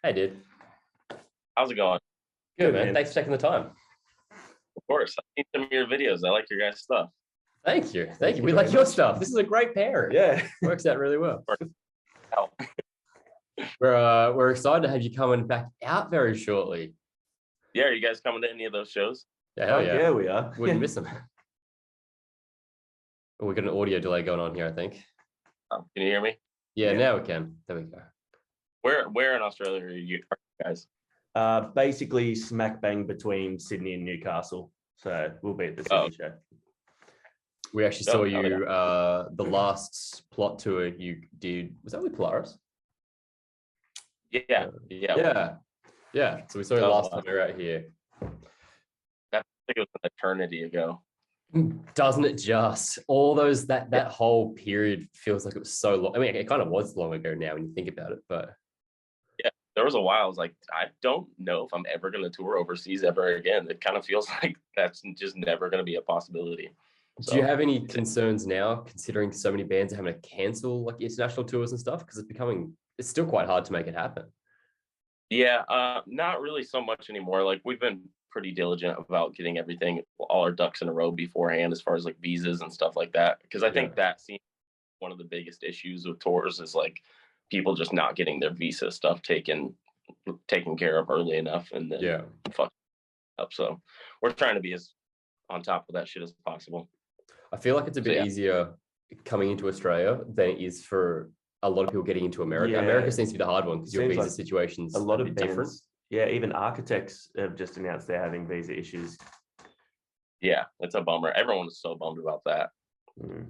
Hey, dude. How's it going? Good, man. Thanks for taking the time. Of course. I've seen some of your videos. I like your guys' stuff. Thank you. Thank you. We like your stuff. This is a great pairing. Yeah. Works out really well. Hell. We're excited to have you coming back out very shortly. Yeah, are you guys coming to any of those shows? Yeah, hell yeah. Yeah, we are. Wouldn't miss them. We got an audio delay going on here, I think. Oh, can you hear me? Yeah, now we can. There we go. Where in Australia are you guys? Basically smack bang between Sydney and Newcastle. So we'll be at the Sydney show. We actually saw you the last plot tour you did. Was that with Polaris? Yeah. So we saw you last time we were out here. I think it was an eternity ago. Doesn't it just? All those that whole period feels like it was so long. I mean, it kind of was long ago now when you think about it, but yeah, there was a while I was like, I don't know if I'm ever going to tour overseas ever again. It kind of feels like that's just never going to be a possibility. Do you have any concerns now, considering so many bands are having to cancel like international tours and stuff? Because it's still quite hard to make it happen. Yeah, not really so much anymore. Like we've been pretty diligent about getting everything, all our ducks in a row beforehand, as far as like visas and stuff like that. Because I think that seems one of the biggest issues with tours is like people just not getting their visa stuff taken care of early enough, and then fuck up. So we're trying to be as on top of that shit as possible. I feel like it's a bit easier coming into Australia than it is for a lot of people getting into America. America seems to be the hard one because your visa situation's a lot of bit different. Yeah, even architects have just announced they're having visa issues. Yeah, it's a bummer. Everyone is so bummed about that. I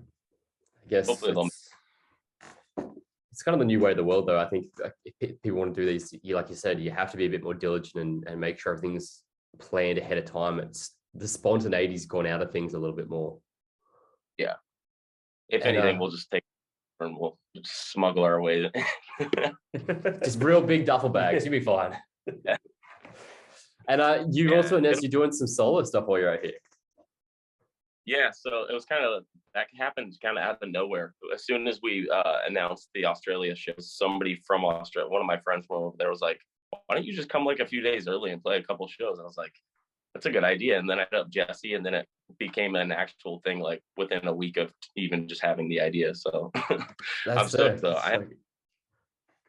guess it's kind of the new way of the world, though. I think if people want to do these, like you said, you have to be a bit more diligent and make sure everything's planned ahead of time. It's the spontaneity's gone out of things a little bit more. Yeah. If anything, we'll just take and we'll just smuggle our way. Just real big duffel bags. You'll be fine. Yeah. And you also announced you're doing some solo stuff while you're out here. Yeah, so it was that happened kind of out of nowhere. As soon as we announced the Australia show, somebody from Australia, one of my friends from over there, was like, why don't you just come like a few days early and play a couple shows? I was like, that's a good idea. And then I hit up Jesse, and then it became an actual thing like within a week of even just having the idea. So I'm stoked though. I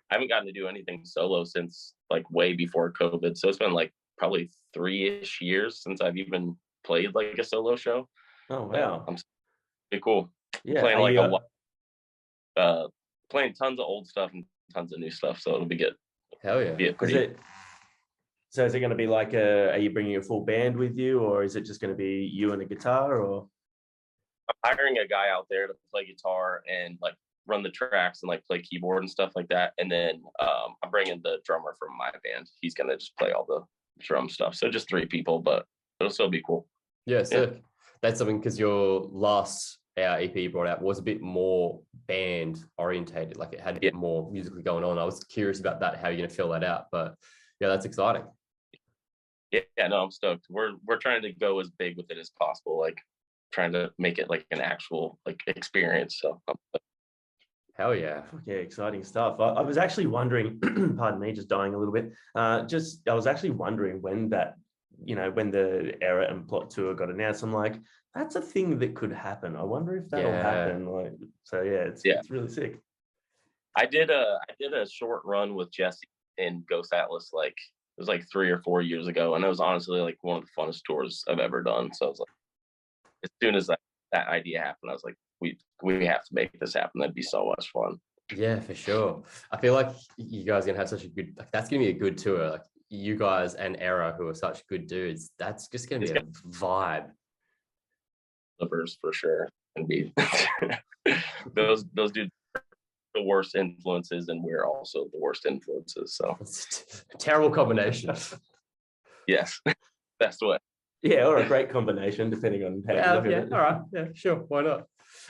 haven't gotten to do anything solo since like way before COVID. So it's been like probably 3-ish years since I've even played like a solo show. Oh wow. I'm pretty cool. Yeah. Playing playing tons of old stuff and tons of new stuff. So it'll be good. Hell yeah. So is it going to be like are you bringing a full band with you, or is it just going to be you and a guitar? Or I'm hiring a guy out there to play guitar and like run the tracks and like play keyboard and stuff like that. And then I'm bringing the drummer from my band. He's going to just play all the drum stuff. So just 3 people, but it'll still be cool. Yeah, sick. That's something, because your last EP you brought out was a bit more band orientated. Like it had a bit more musically going on. I was curious about that, how you're going to fill that out. But yeah, that's exciting. Yeah, no, I'm stoked. We're trying to go as big with it as possible, like trying to make it like an actual like experience. So hell yeah. Yeah, exciting stuff. I was actually wondering, pardon me, just dying a little bit. I was actually wondering when the Era and Plot tour got announced. I'm like, that's a thing that could happen. I wonder if that'll happen. Like, so it's really sick. I did a short run with Jesse in Ghost Atlas, like it was like 3 or 4 years ago, and it was honestly like one of the funnest tours I've ever done. So I was like, as soon as that idea happened, I was like, we have to make this happen. That'd be so much fun. Yeah, for sure. I feel like you guys are gonna have such a good, like, that's gonna be a good tour. Like you guys and Era, who are such good dudes, that's just gonna be a vibe. Livers for sure, and be those dudes are the worst influences, and we're also the worst influences. So it's a terrible combination. Yes, best way. Yeah, or a great combination, depending on how you look at it. All right, yeah, sure, why not?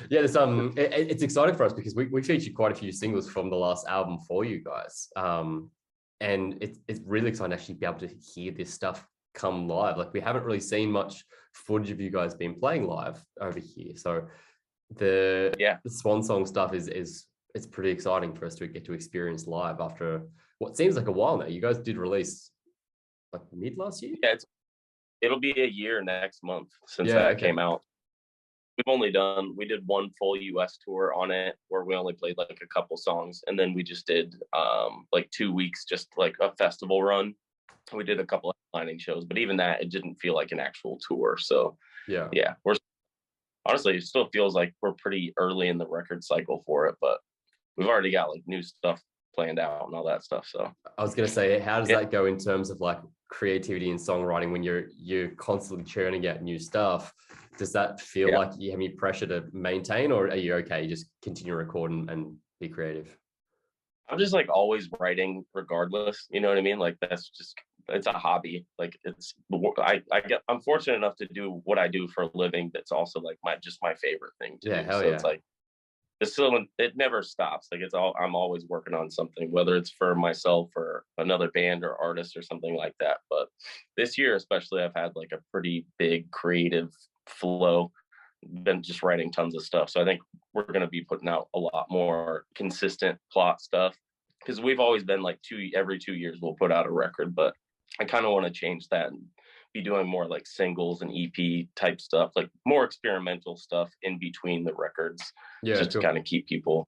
Yeah, it's exciting for us because we featured quite a few singles from the last album for you guys, and it's really exciting to actually be able to hear this stuff come live. Like we haven't really seen much footage of you guys being playing live over here, so the Swan Song stuff is it's pretty exciting for us to get to experience live after what seems like a while now. You guys did release like mid last year. Yeah, it'll be a year next month since that came out. We did one full US tour on it where we only played like a couple songs, and then we just did like 2 weeks, just like a festival run. We did a couple of headlining shows, but even that, it didn't feel like an actual tour. So yeah, we're honestly, it still feels like we're pretty early in the record cycle for it, but we've already got like new stuff planned out and all that stuff. So I was gonna say, how does that go in terms of like creativity and songwriting when you're constantly churning out new stuff? Does that feel like you have any pressure to maintain, or are you okay? You just continue recording and be creative? I'm just like always writing regardless. You know what I mean? Like that's just, it's a hobby. Like I'm fortunate enough to do what I do for a living. That's also like my favorite thing to do. So it's like, it never stops. Like I'm always working on something, whether it's for myself or another band or artist or something like that. But this year, especially, I've had like a pretty big creative flow, been just writing tons of stuff. So I think we're going to be putting out a lot more consistent plot stuff, because we've always been like every 2 years we'll put out a record, but I kind of want to change that and be doing more like singles and EP type stuff, like more experimental stuff in between the records, just to kind of keep people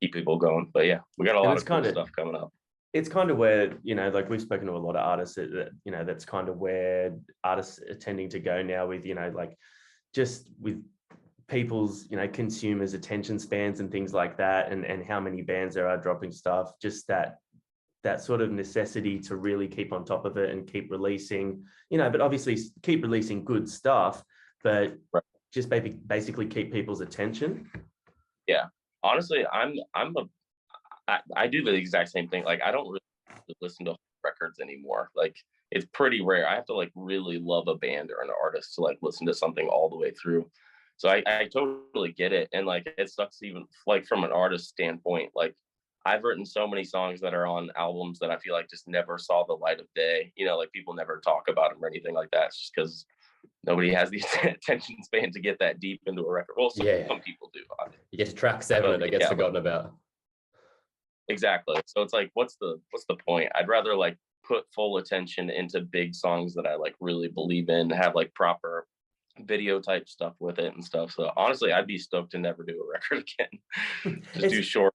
going. But yeah, we got a lot of cool stuff coming up. It's kind of where, like we've spoken to a lot of artists that, that's kind of where artists are tending to go now with, like just with people's, consumers' attention spans and things like that, and how many bands there are dropping stuff, just that sort of necessity to really keep on top of it and keep releasing, but obviously keep releasing good stuff, but just basically keep people's attention. Yeah, honestly, I do the exact same thing. Like I don't really listen to records anymore. Like it's pretty rare. I have to like really love a band or an artist to like listen to something all the way through. So I totally get it. And like it sucks even like from an artist standpoint. Like I've written so many songs that are on albums that I feel like just never saw the light of day. Like people never talk about them or anything like that. It's just because nobody has the attention span to get that deep into a record. Well, some people do. You get to track 7 and it gets forgotten about. Exactly. So it's like, what's the point? I'd rather like put full attention into big songs that I like really believe in, have like proper video type stuff with it and stuff. So honestly, I'd be stoked to never do a record again. Just do short.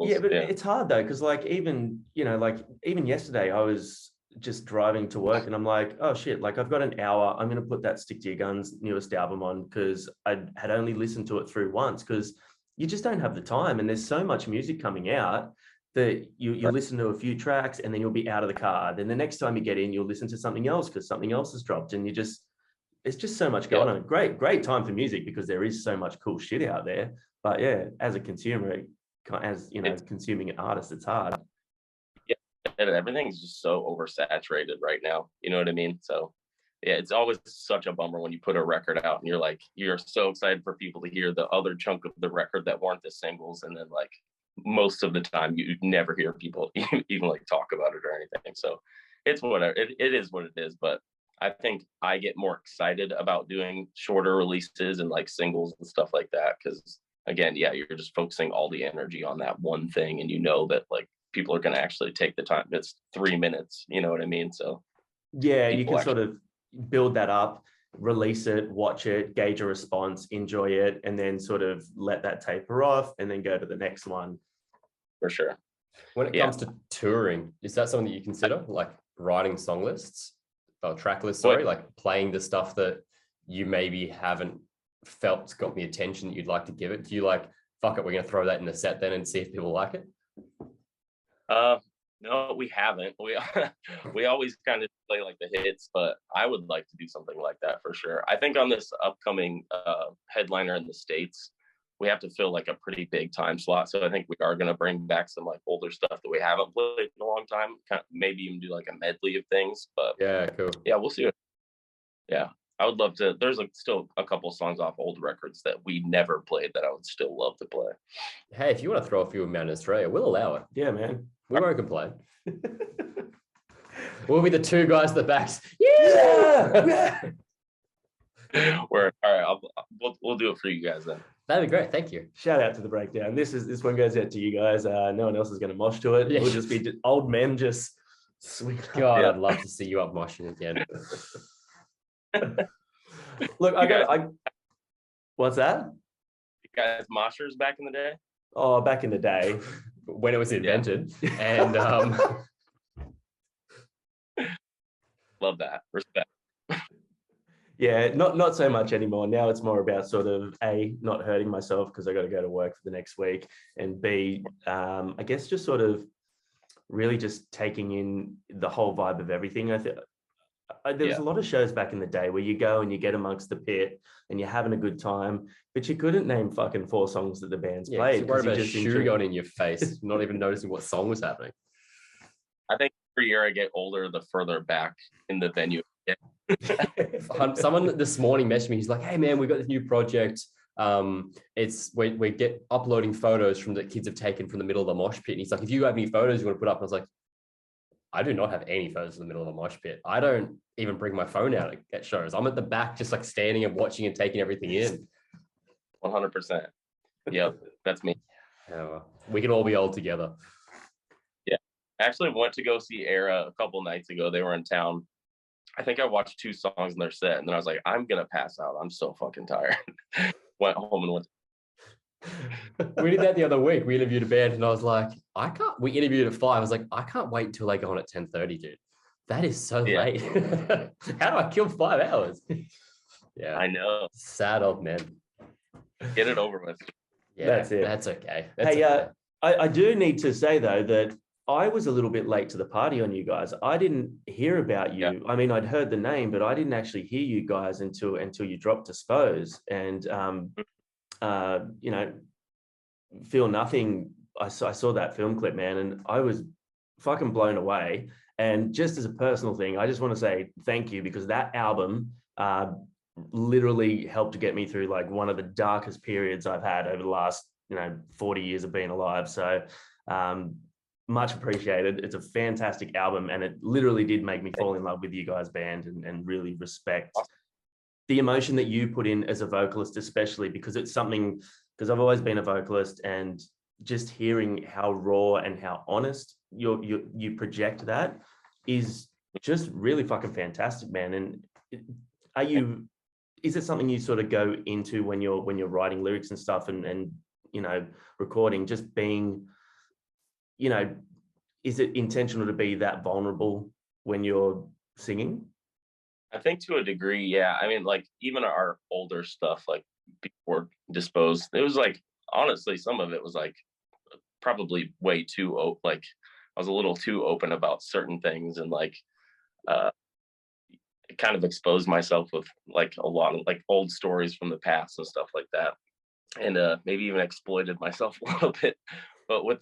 Yeah, but it's hard though, because like even yesterday I was just driving to work and I'm like, oh shit, like I've got an hour, I'm going to put that Stick to Your Guns newest album on, because I had only listened to it through once, because you just don't have the time, and there's so much music coming out that you listen to a few tracks and then you'll be out of the car. Then the next time you get in, you'll listen to something else because something else has dropped, and it's just so much going on. Great time for music because there is so much cool shit out there. But yeah, as a consumer, consuming an artist, it's hard. Yeah, and everything's just so oversaturated right now. You know what I mean? So yeah, it's always such a bummer when you put a record out and you're so excited for people to hear the other chunk of the record that weren't the singles, and then like most of the time you never hear people even like talk about it or anything. So it's whatever. It is what it is. But I think I get more excited about doing shorter releases and like singles and stuff like that, because again, you're just focusing all the energy on that one thing, and that like people are going to actually take the time. It's 3 minutes, you know what I mean? So yeah, you can sort of build that up, release it, watch it, gauge a response, enjoy it, and then sort of let that taper off and then go to the next one. For sure. When it comes to touring, is that something that you consider, like writing song lists or track lists, like playing the stuff that you maybe haven't felt got the attention that you'd like to give it? Do you like, fuck it, we're going to throw that in the set then and see if people like it? No, we haven't. We always kind of play like the hits, but I would like to do something like that for sure. I think on this upcoming headliner in the States, we have to fill like a pretty big time slot. So I think we are going to bring back some like older stuff that we haven't played in a long time. Maybe even do like a medley of things. But yeah, cool. Yeah, we'll see. I would love to. There's like still a couple songs off old records that we never played that I would still love to play. Hey, if you want to throw a few in Australia, we'll allow it. Yeah, man. We won't complain. We'll be the two guys at the backs. Yeah. We're all right. We'll do it for you guys then. That'd be great. Thank you. Shout out to the breakdown. This one goes out to you guys. No one else is going to mosh to it. Yeah. It'll just be old men just swinging. God, I'd love to see you up moshing again. Look, what's that? You guys moshers back in the day? Oh, back in the day. When it was invented. And love that. Respect. Yeah, not so much anymore. Now it's more about sort of A, not hurting myself because I got to go to work for the next week, and B, I guess just sort of really just taking in the whole vibe of everything. I think there was a lot of shows back in the day where you go and you get amongst the pit and you're having a good time, but you couldn't name fucking 4 songs that the band's played. Worried about a shoe going in your face, not even noticing what song was happening. I think every year I get older, the further back in the venue I get. Someone this morning messaged me. He's like, "Hey man, we got this new project. It's we get uploading photos from that kids have taken from the middle of the mosh pit." And he's like, "If you have any photos you want to put up," and I was like, "I do not have any photos in the middle of a mosh pit. I don't even bring my phone out at shows. I'm at the back, just like standing and watching and taking everything in." 100%. Yep, that's me. We can all be old together. Yeah, I actually went to go see Era a couple nights ago. They were in town. I think I watched 2 songs in their set, and then I was like, I'm gonna pass out. I'm so fucking tired. Went home and went. We did that the other week. We interviewed a band, and I was like, we interviewed at 5. I was like, I can't wait until they go on at 10:30, dude. That is so late. How do I kill 5 hours? Yeah, I know. Sad old man. Get it over with. Yeah, that's it. That's okay. I do need to say though that I was a little bit late to the party on you guys. I didn't hear about you. Yeah. I mean, I'd heard the name, but I didn't actually hear you guys until you dropped Dispose. And you know, Feel Nothing. I saw that film clip, man, and I was fucking blown away. And just as a personal thing, I just want to say thank you, because that album literally helped to get me through like one of the darkest periods I've had over the last 40 years of being alive. So much appreciated. It's a fantastic album, and it literally did make me fall in love with you guys' band and really respect the emotion that you put in as a vocalist, especially because it's something, because I've always been a vocalist, and just hearing how raw and how honest you project that is just really fucking fantastic, man. And is it something you sort of go into when you're writing lyrics and stuff and recording, just being, is it intentional to be that vulnerable when you're singing? I think to a degree, yeah. I mean, like even our older stuff, like before Disposed, it was like, honestly, some of it was like probably way too like I was a little too open about certain things, and like kind of exposed myself with like a lot of like old stories from the past and stuff like that, and maybe even exploited myself a little bit. But with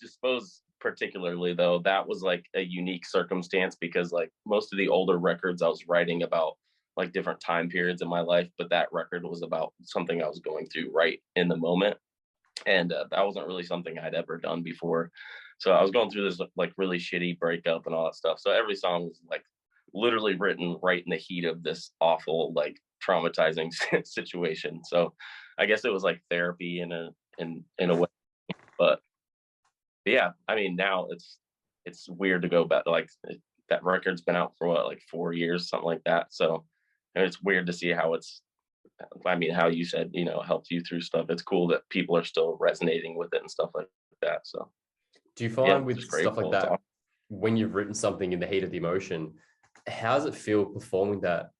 Dispose particularly, though, that was like a unique circumstance, because like most of the older records I was writing about like different time periods in my life, but that record was about something I was going through right in the moment, and that wasn't really something I'd ever done before. So I was going through this like really shitty breakup and all that stuff, so every song was like literally written right in the heat of this awful, like traumatizing situation. So I guess it was like therapy in a way. But yeah, I mean, now it's weird to go back, like that record's been out for what, like 4 years, something like that. So, and it's weird to see how how you said, helped you through stuff. It's cool that people are still resonating with it and stuff like that. So do you find with stuff like that, when you've written something in the heat of the emotion, how does it feel performing that?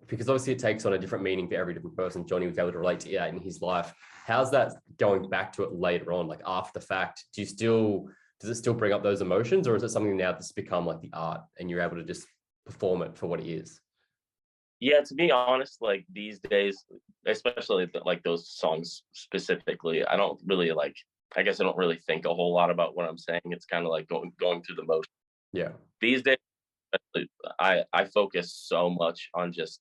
Because obviously it takes on a different meaning for every different person. Johnny was able to relate to that in his life. How's that going back to it later on, like after the fact? Does it still bring up those emotions, or is it something now that's become like the art and you're able to just perform it for what it is? Yeah, to be honest, like these days, especially like those songs specifically, I don't really I guess I don't really think a whole lot about what I'm saying. It's kind of like going through the motion. Yeah. These days, I focus so much on just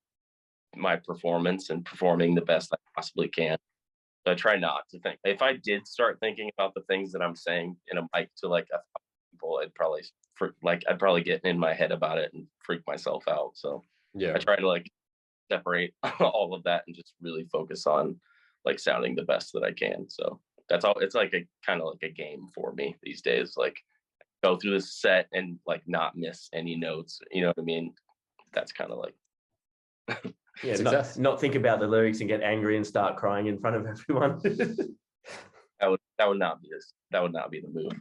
my performance and performing the best I possibly can. So I try not to think. If I did start thinking about the things that I'm saying in a mic to like 1,000 people, I'd probably get in my head about it and freak myself out. So yeah, I try to like separate all of that and just really focus on like sounding the best that I can. So that's all. It's like a kind of like a game for me these days. Like go through the set and like not miss any notes. You know what I mean? That's kind of like Yeah, Success. not think about the lyrics and get angry and start crying in front of everyone. that would not be the move.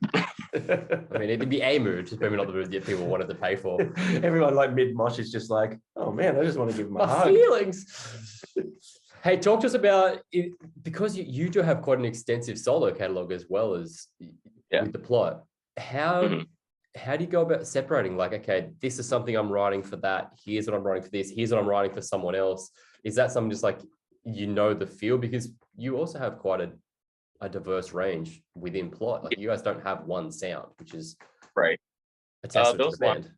I mean, it'd be a move, just maybe not the move that people wanted to pay for. Everyone like mid mosh is just like, oh man, I just want to give him a My hug. feelings. Hey, talk to us about it, because you do have quite an extensive solo catalog as well as with the plot. How do you go about separating? Like, okay, this is something I'm writing for that. Here's what I'm writing for this. Here's what I'm writing for someone else. Is that something just like the feel? Because you also have quite a diverse range within plot. Like you guys don't have one sound, which is right. A testament to the band.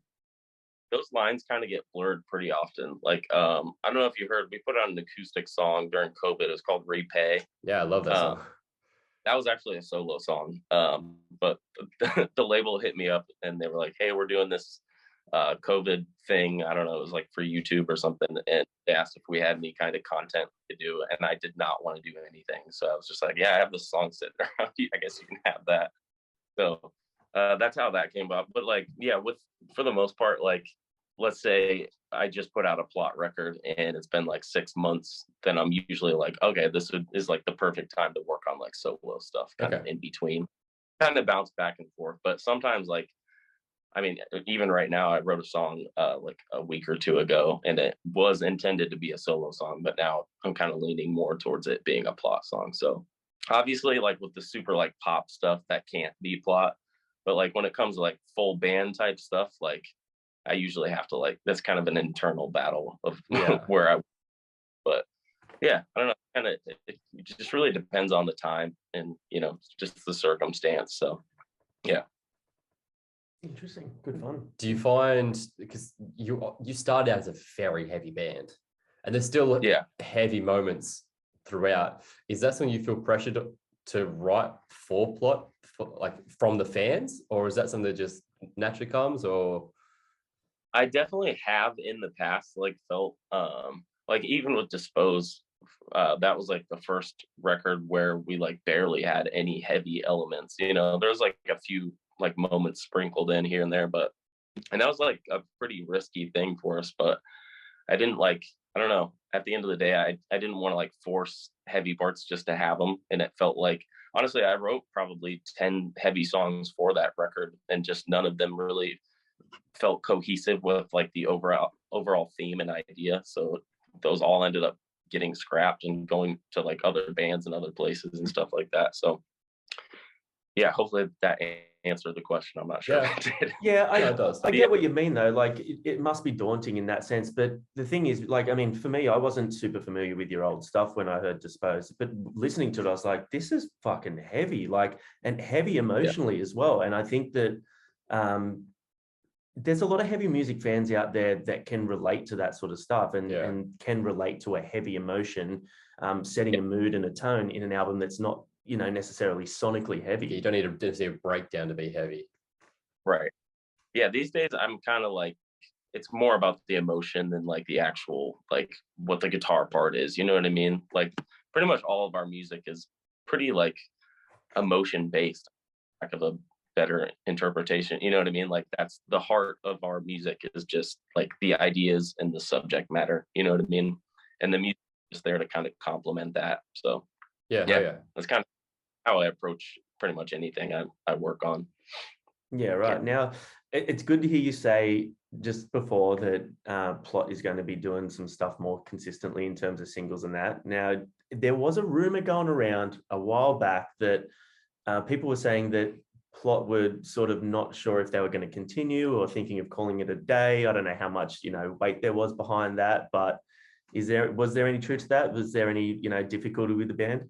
Those lines kind of get blurred pretty often. Like, I don't know if you heard, we put out an acoustic song during COVID. It was called Repay. Yeah, I love that song. That was actually a solo song. But the label hit me up and they were like, hey, we're doing this COVID thing. I don't know, it was like for YouTube or something. And they asked if we had any kind of content to do. And I did not want to do anything. So I was just like, yeah, I have this song sitting around. I guess you can have that. So that's how that came up. But like, yeah, for the most part, like, let's say I just put out a plot record and it's been like 6 months, then I'm usually like, okay, this is like the perfect time to work on like solo stuff kind of in between, kind of bounce back and forth. But sometimes, like, I mean, even right now, I wrote a song like a week or two ago and it was intended to be a solo song, but now I'm kind of leaning more towards it being a plot song. So obviously, like with the super like pop stuff, that can't be plot. But like when it comes to like full band type stuff, like I usually have to like, that's kind of an internal battle of where but yeah, I don't know. Kind of, it just really depends on the time and, just the circumstance. So yeah. Interesting. Good fun. Do you find, because you started out as a very heavy band and there's still heavy moments throughout, is that something you feel pressured to write for plot, like from the fans, or is that something that just naturally comes? Or I definitely have in the past like felt like even with Dispose, that was like the first record where we like barely had any heavy elements. There's like a few like moments sprinkled in here and there, and that was like a pretty risky thing for us. But I didn't like, I don't know, at the end of the day, I didn't want to like force heavy parts just to have them. And it felt like, honestly, I wrote probably 10 heavy songs for that record and just none of them really felt cohesive with like the overall theme and idea. So those all ended up getting scrapped and going to like other bands and other places and stuff like that. So yeah, hopefully that answered the question. I'm not sure if it did. Yeah, I get what you mean though. Like it must be daunting in that sense. But the thing is, like, I mean, for me, I wasn't super familiar with your old stuff when I heard Dispose, but listening to it, I was like, this is fucking heavy, like, and heavy emotionally as well. And I think that there's a lot of heavy music fans out there that can relate to that sort of stuff and can relate to a heavy emotion, setting a mood and a tone in an album that's not, necessarily sonically heavy. You don't need to see a breakdown to be heavy. Right. Yeah, these days I'm kind of like, it's more about the emotion than like the actual, like what the guitar part is. You know what I mean? Like pretty much all of our music is pretty like emotion based, lack of a better interpretation. You know what I mean? Like that's the heart of our music, is just like the ideas and the subject matter. You know what I mean? And the music is there to kind of complement that. So yeah, that's kind of how I approach pretty much anything I work on. Yeah, right. Now, it's good to hear you say just before that Plot is going to be doing some stuff more consistently in terms of singles and that. Now, there was a rumor going around a while back that people were saying that Plot were sort of not sure if they were going to continue or thinking of calling it a day. I don't know how much, weight there was behind that, but was there any truth to that? Was there any, difficulty with the band?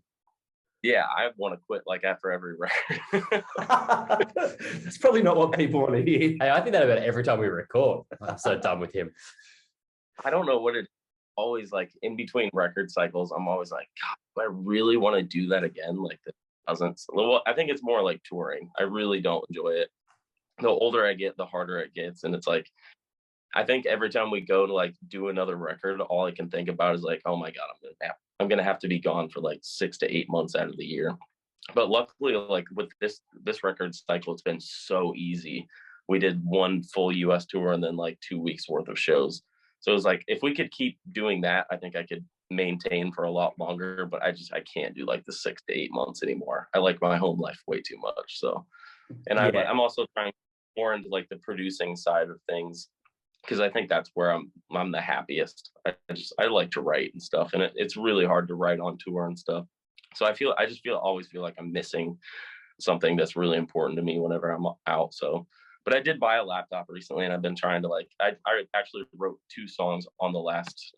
Yeah, I want to quit like after every record. That's probably not what people want to hear. Hey, I think that about every time we record. I'm so done with him. I don't know what it always like in between record cycles. I'm always like, God, do I really want to do that again? Like that doesn't. Well, I think it's more like touring. I really don't enjoy it. The older I get, the harder it gets, and it's like, I think every time we go to like do another record, all I can think about is like, oh my God, I'm gonna have to I'm gonna have to be gone for like 6 to 8 months out of the year. But luckily, like with this record cycle, it's been so easy. We did one full US tour and then like 2 weeks worth of shows. So it was like, if we could keep doing that, I think I could maintain for a lot longer, but I can't do like the 6 to 8 months anymore. I like my home life way too much. So, and Yeah. I'm also trying more into like the producing side of things, because I think that's where I'm the happiest. I like to write and stuff, and it's really hard to write on tour and stuff. So always feel like I'm missing something that's really important to me whenever I'm out. So, but I did buy a laptop recently, and I've been trying to like, I actually wrote 2 songs on the last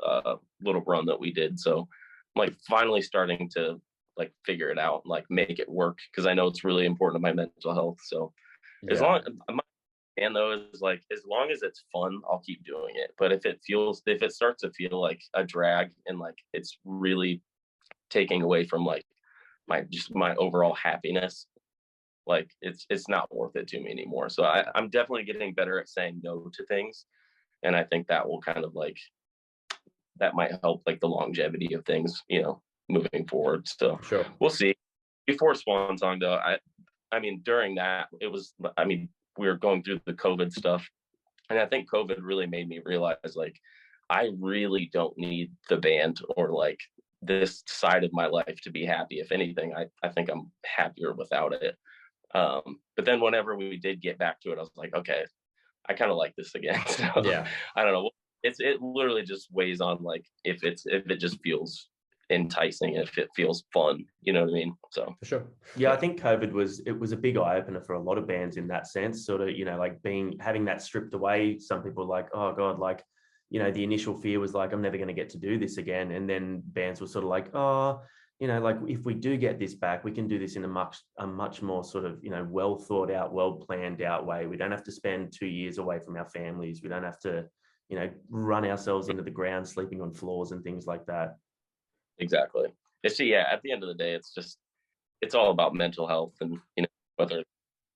little run that we did. So I'm like finally starting to like figure it out and like make it work, because I know it's really important to my mental health. So as long and though is like, as long as it's fun, I'll keep doing it. But if it starts to feel like a drag and like it's really taking away from like my overall happiness, like it's not worth it to me anymore. So I'm definitely getting better at saying no to things, and I think that will kind of like, that might help like the longevity of things, moving forward. So Sure. We'll see. Before Swan Song though, I mean during that, we were going through the COVID stuff, and I think COVID really made me realize like I really don't need the band or like this side of my life to be happy. If anything, I think I'm happier without it. But then whenever we did get back to it, I was like, okay, I kind of like this again. So Yeah. I don't know. It literally just weighs on like if it just feels enticing, if it feels fun, you know what I mean? So For sure. Yeah, I think COVID was a big eye opener for a lot of bands in that sense. Sort of, like having that stripped away. Some people were like, oh God, like, the initial fear was like, I'm never going to get to do this again. And then bands were sort of like, oh, like if we do get this back, we can do this in a much more sort of, well thought out, well planned out way. We don't have to spend 2 years away from our families. We don't have to, run ourselves into the ground, sleeping on floors and things like that. exactly. At the end of the day, it's all about mental health, and whether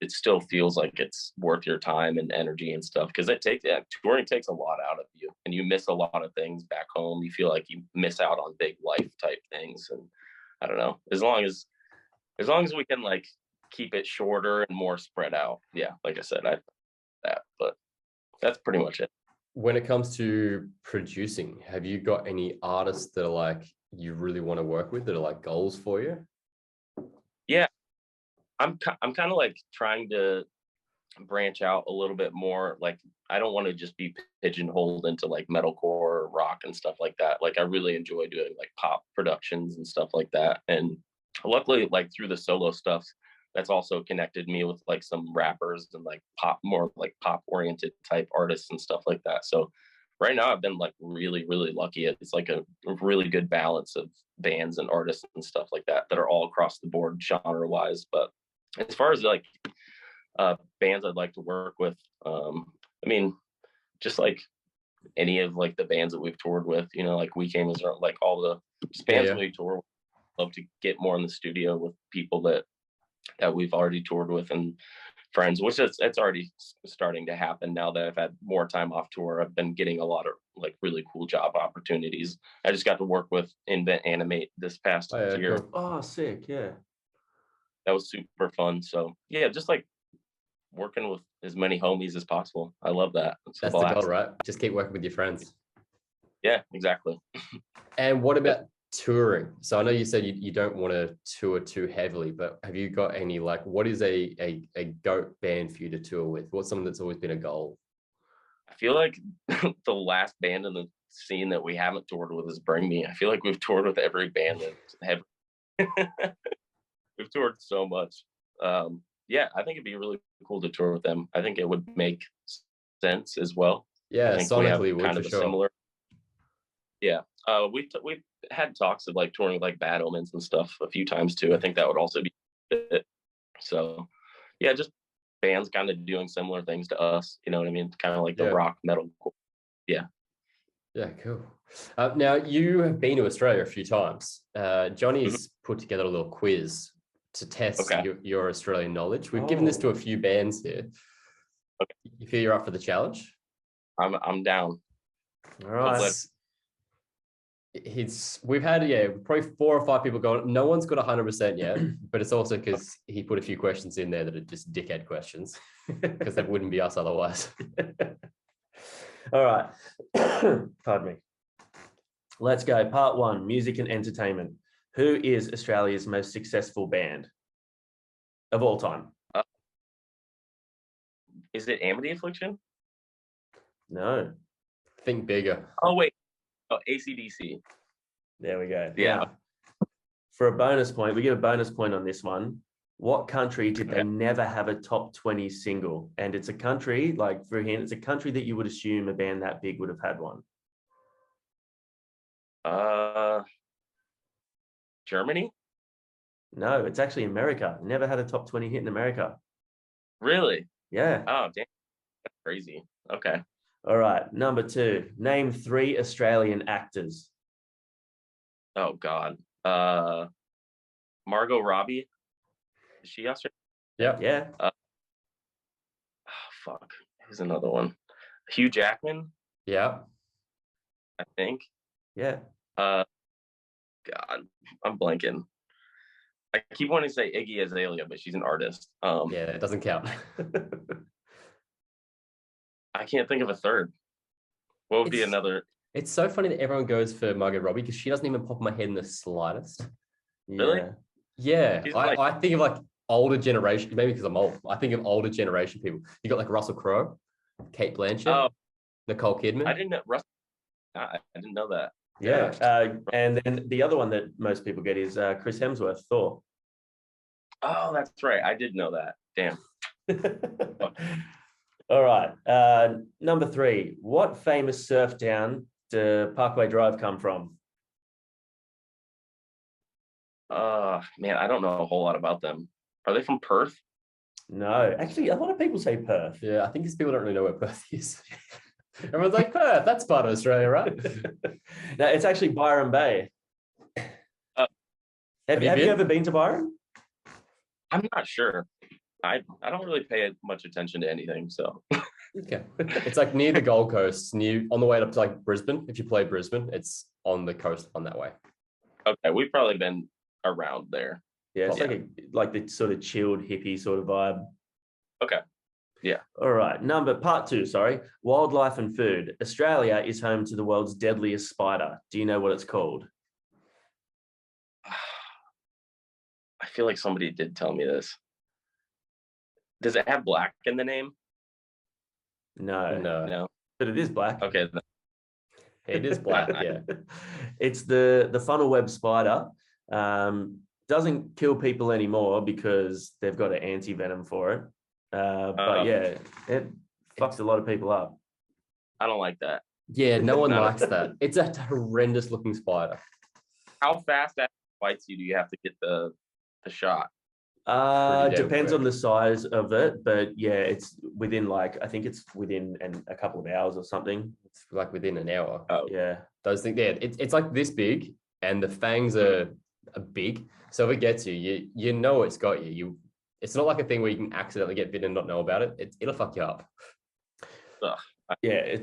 it still feels like it's worth your time and energy and stuff, because touring takes a lot out of you, and you miss a lot of things back home. You feel like you miss out on big life type things, and I don't know, as long as we can like keep it shorter and more spread out, like I said, but that's pretty much it. When it comes to producing, have you got any artists that are like you really want to work with, that are like goals for you? Yeah, I'm kind of like trying to branch out a little bit more. Like I don't want to just be pigeonholed into like metalcore or rock and stuff like that. Like I really enjoy doing like pop productions and stuff like that. And luckily, like through the solo stuff, that's also connected me with like some rappers and like more like pop oriented type artists and stuff like that. So right now I've been like really, really lucky. It's like a really good balance of bands and artists and stuff like that are all across the board genre wise. But as far as like bands I'd like to work with, I mean, just like any of like the bands that we've toured with, like We Came as like all the bands we tour with. Love to get more in the studio with people that we've already toured with and friends, which it's already starting to happen now that I've had more time off tour. I've been getting a lot of like really cool job opportunities. I just got to work with Invent Animate this past year. Cool. Oh, sick. Yeah. That was super fun. So yeah, just like working with as many homies as possible. I love that. That's the goal, right? Just keep working with your friends. Yeah, exactly. And what about touring? So I know you said you don't want to tour too heavily, but have you got any like, what is a GOAT band for you to tour with? What's something that's always been a goal? I feel like the last band in the scene that we haven't toured with is Bring Me. I feel like we've toured with every band that we've toured so much. Yeah, I think it'd be really cool to tour with them. I think it would make sense as well. Yeah, I think sonically we have kind of a similar. Yeah, we've had talks of like touring with like Bad Omens and stuff a few times too. I think that would also be it. So yeah, just bands kind of doing similar things to us. You know what I mean? Kind of like the rock metal. Yeah. Yeah, cool. Now you have been to Australia a few times. Johnny's put together a little quiz to test your Australian knowledge. We've given this to a few bands here. Okay. You feel you're up for the challenge? I'm down. All right. we've had probably 4 or 5 people going. No one's got 100% yet, but it's also because he put a few questions in there that are just dickhead questions because that wouldn't be us otherwise. All right. Pardon me. Let's go. Part 1, music and entertainment. Who is Australia's most successful band of all time? Is it Amity Affliction? No. Think bigger. Oh, wait. Oh, AC/DC. There we go. Yeah. Now, for a bonus point, we get a bonus point on this one. What country did they never have a top 20 single? And it's a country, like for him, it's a country that you would assume a band that big would have had one. Germany? No, it's actually America. Never had a top 20 hit in America. Really? Yeah. Oh, damn. That's crazy. Okay. All right. Number 2, name 3 Australian actors. Oh, God. Margot Robbie. Is she Australian? Yeah. Oh, fuck. Here's another one. Hugh Jackman, Yeah. I think. Yeah. God, I'm blanking. I keep wanting to say Iggy Azalea, but she's an artist. Yeah, it doesn't count. I can't think of a third. What would be another? It's so funny that everyone goes for Margot Robbie because she doesn't even pop in my head in the slightest. Really? Yeah. She's I think of like older generation, maybe because I'm old. I think of older generation people. You got like Russell Crowe, Kate Blanchett, Nicole Kidman. I didn't know I didn't know that. Yeah. And then the other one that most people get is Chris Hemsworth, Thor. Oh, that's right. I did know that. Damn. All right. Number 3, what famous surf town did Parkway Drive come from? Man, I don't know a whole lot about them. Are they from Perth? No, actually, a lot of people say Perth. Yeah, I think it's people don't really know where Perth is. Everyone's like, Perth, that's part of Australia, right? No, it's actually Byron Bay. Have you ever been to Byron? I'm not sure. I don't really pay much attention to anything, so. Okay. It's like near the Gold Coast, on the way up to like Brisbane. If you play Brisbane, it's on the coast on that way. Okay, we've probably been around there. Yeah, it's like the sort of chilled hippie sort of vibe. Okay. Yeah. All right. Part 2, sorry. Wildlife and food. Australia is home to the world's deadliest spider. Do you know what it's called? I feel like somebody did tell me this. Does it have black in the name? No. But it is black. Okay. It is black, yeah. It's the funnel web spider. Doesn't kill people anymore because they've got an anti-venom for it. But yeah, it fucks a lot of people up. I don't like that. Yeah, no one likes that. It's a horrendous looking spider. How fast after it bites you do you have to get the shot? Depends on the size of it, but yeah, it's within I think it's within a couple of hours or something. It's like within an hour. Oh yeah, those things. Yeah, it's like this big, and the fangs are big. So if it gets you, you know it's got you. It's not like a thing where you can accidentally get bitten and not know about it. It'll fuck you up. Yeah,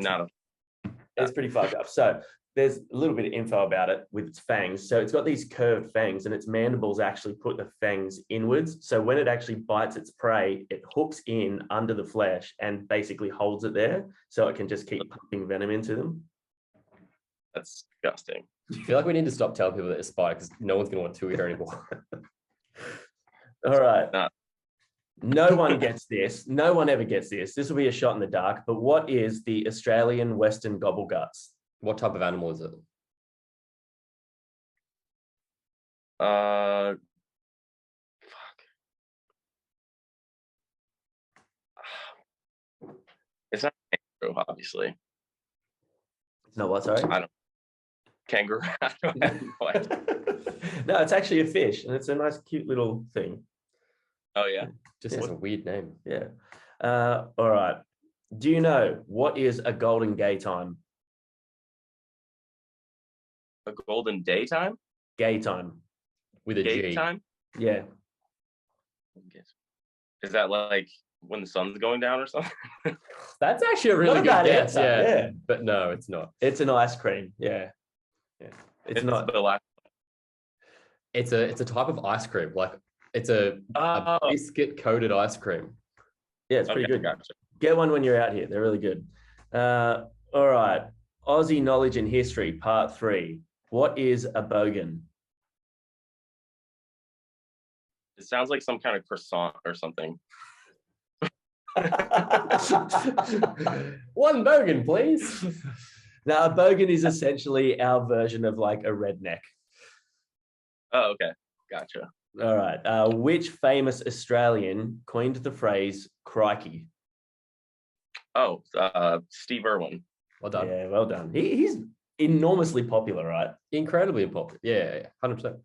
it's pretty fucked up. So there's a little bit of info about it with its fangs. So it's got these curved fangs, and its mandibles actually put the fangs inwards. So when it actually bites its prey, it hooks in under the flesh and basically holds it there so it can just keep pumping venom into them. That's disgusting. I feel like we need to stop telling people that it's a spider because no one's going to want to eat her anymore. All right. No one gets this. No one ever gets this. This will be a shot in the dark. But what is the Australian Western gobbleguts? What type of animal is it? Fuck. It's not kangaroo, obviously. No, what? Sorry. Kangaroo. I don't have no idea. No, it's actually a fish, and it's a nice, cute little thing. Oh yeah, just has a weird name. Yeah. All right. Do you know what is a golden gay time? A golden daytime? Gay time. With a Gay G. time? Yeah. Is that like when the sun's going down or something? That's actually a really good guess. Yeah. But no, it's not. It's an ice cream. Yeah. It's not. the last. It's a type of ice cream. Like it's a biscuit coated ice cream. Yeah, it's pretty good. Gotcha. Get one when you're out here. They're really good. All right. Aussie knowledge and history, part 3. What is a bogan? It sounds like some kind of croissant or something. One bogan, please. Now, a bogan is essentially our version of like a redneck. Oh, okay. Gotcha. All right. Which famous Australian coined the phrase crikey? Oh, Steve Irwin. Well done. Yeah, well done. He's enormously popular, right? Incredibly popular. Yeah, 100%.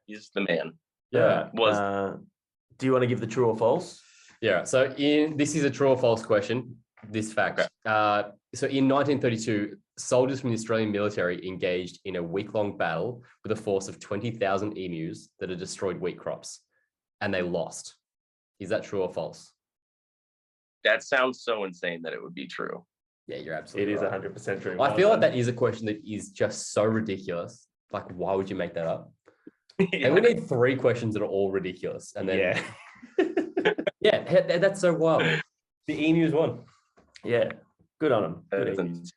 He's the man. Yeah. Do you want to give the true or false? Yeah. So this is a true or false question. This fact. Okay. So in 1932, soldiers from the Australian military engaged in a week-long battle with a force of 20,000 emus that had destroyed wheat crops, and they lost. Is that true or false? That sounds so insane that it would be true. Yeah, you're absolutely right. It is 100% true. I feel like that is a question that is just so ridiculous. Like, why would you make that up? Yeah. And we need 3 questions that are all ridiculous. And then, yeah, that's so wild. The emus won. Yeah, good on them. Good emus.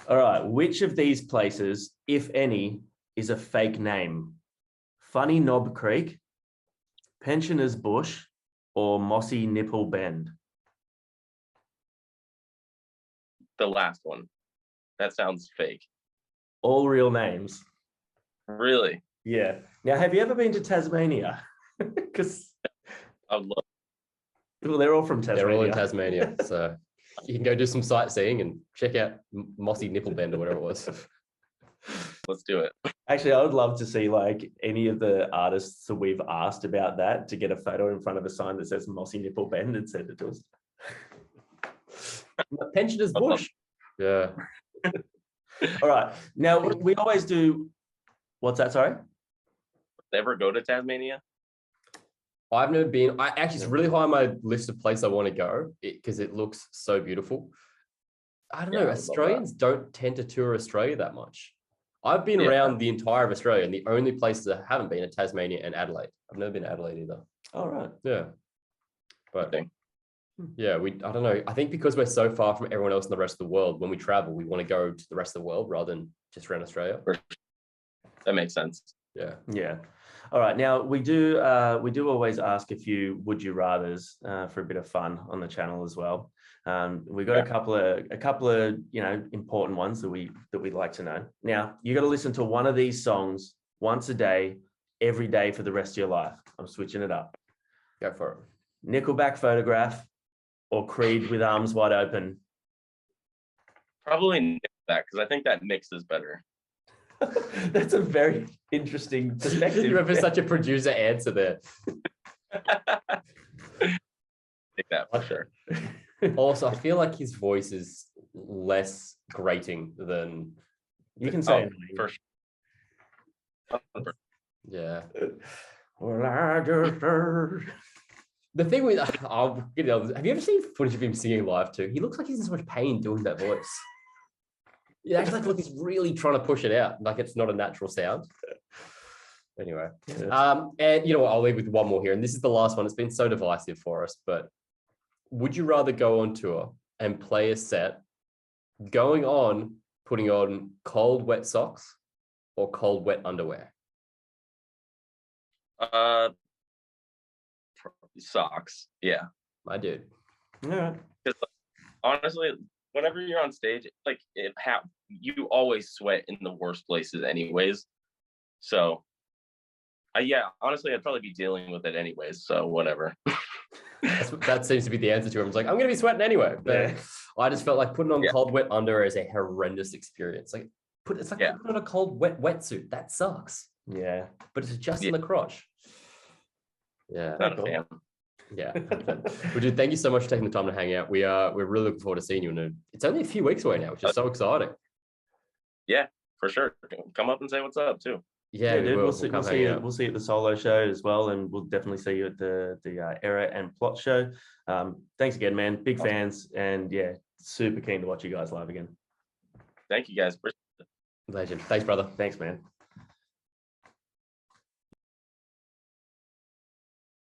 All right, which of these places, if any, is a fake name? Funny Knob Creek, Pensioners Bush, or Mossy Nipple Bend? The last one. That sounds fake. All real names. Really? Yeah. Now, have you ever been to Tasmania? Because I would love. Well, they're all from Tasmania. They're all in Tasmania, so you can go do some sightseeing and check out Mossy Nipple Bend or whatever it was. Let's do it. Actually, I would love to see like any of the artists that we've asked about that to get a photo in front of a sign that says Mossy Nipple Bend and send it to us. Pensioners Bush. Yeah. All right. Now we always do. What's that? Sorry. Ever go to Tasmania? I've never been. It's really high on my list of places I want to go because it looks so beautiful. I don't know. Australians don't tend to tour Australia that much. I've been around the entire of Australia, and the only places I haven't been are Tasmania and Adelaide. I've never been to Adelaide either. All right. Yeah. But yeah, I don't know. I think because we're so far from everyone else in the rest of the world, when we travel, we want to go to the rest of the world rather than just around Australia. That makes sense. Yeah. Yeah. All right. Now we do always ask a few would you rathers for a bit of fun on the channel as well. We've got a couple of important ones that we'd like to know. Now you got to listen to one of these songs once a day, every day for the rest of your life. I'm switching it up. Go for it. Nickelback Photograph or Creed with Arms Wide Open? Probably Nickelback because I think that mix is better. That's a very interesting perspective. You have such a producer answer there. Take that for sure. Also, I feel like his voice is less grating than you can say. For sure. Yeah. Well, I just heard. The thing with, have you ever seen footage of him singing live too? He looks like he's in so much pain doing that voice. Yeah, actually, like he's really trying to push it out, like it's not a natural sound. Anyway, and you know what? I'll leave with one more here, and this is the last one. It's been so divisive for us, but would you rather go on tour and play a set, putting on cold, wet socks, or cold, wet underwear? Socks. Yeah. My dude. Yeah. Honestly, whenever you're on stage, like you always sweat in the worst places anyways. So honestly, I'd probably be dealing with it anyways. So whatever. That seems to be the answer to him. It's like, I'm going to be sweating anyway. But I just felt like putting on cold, wet underwear is a horrendous experience. Like putting on a cold, wet wetsuit. That sucks. Yeah. But it's just in the crotch. Yeah. Not a fan. Yeah. Well, dude, thank you so much for taking the time to hang out. We're really looking forward to seeing you. And it's only a few weeks away now, which is so exciting. Yeah, for sure. Come up and say what's up too. Yeah, dude, we'll see you at the solo show as well, and we'll definitely see you at the Era and Plot show. Thanks again, man. Big fans, and super keen to watch you guys live again. Thank you guys. Legend. Thanks, brother. Thanks, man.